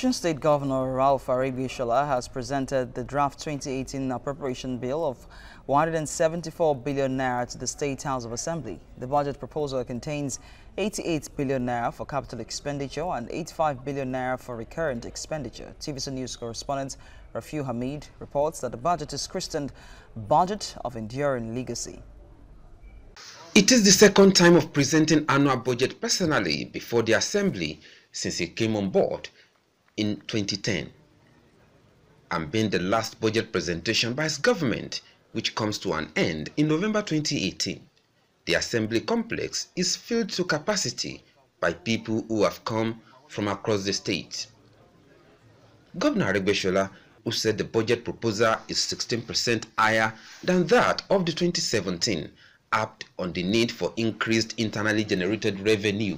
Osun State Governor Aregbesola has presented the draft 2018 appropriation bill of 174 billion naira to the State House of Assembly. The budget proposal contains 88 billion naira for capital expenditure and 85 billion naira for recurrent expenditure. TVC News correspondent Rafiu Hamid reports that the budget is christened Budget of Enduring Legacy. It is the second time of presenting annual budget personally before the Assembly since he came on board in 2010, and being the last budget presentation by his government, which comes to an end in November 2018. The Assembly complex is filled to capacity by people who have come from across the state. Governor Aregbesola, who said the budget proposal is 16% higher than that of the 2017, harped on the need for increased internally generated revenue.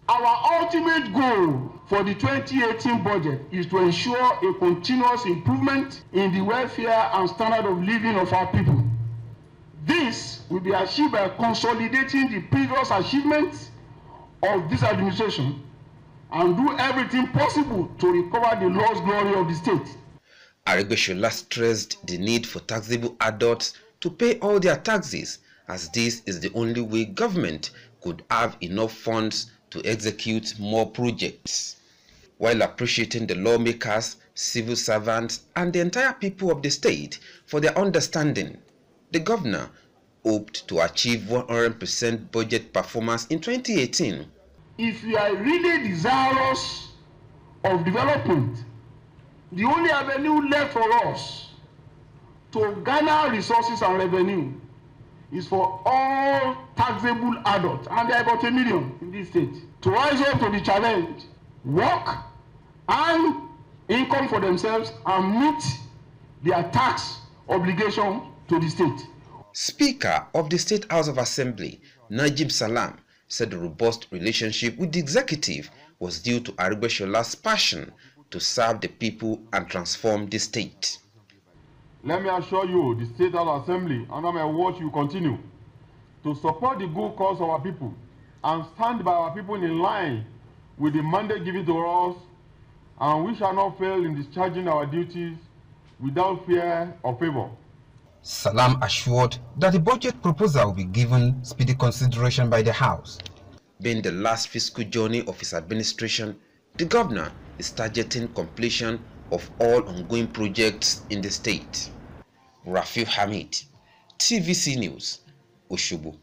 Our ultimate goal for the 2018 budget is to ensure a continuous improvement in the welfare and standard of living of our people. This will be achieved by consolidating the previous achievements of this administration and do everything possible to recover the lost glory of the state. Aregbesola stressed the need for taxable adults to pay all their taxes, as this is the only way government could have enough funds to execute more projects. While appreciating the lawmakers, civil servants, and the entire people of the state for their understanding, the governor hoped to achieve 100% budget performance in 2018. If we are really desirous of development, the only avenue left for us to garner resources and revenue is for all taxable adults, and there are about 1 million in this state, to rise up to the challenge, work, and income for themselves and meet their tax obligation to the state. Speaker of the State House of Assembly, Najib Salam, said the robust relationship with the executive was due to Aregbesola's passion to serve the people and transform the state. Let me assure you, the State House Assembly, under my watch, will continue to support the good cause of our people and stand by our people in line with the mandate given to us, and we shall not fail in discharging our duties without fear or favor. Salam assured that the budget proposal will be given speedy consideration by the House. Being the last fiscal journey of his administration, the governor is targeting completion of all ongoing projects in the state. Rafiu Hamid, TVC News, Osogbo.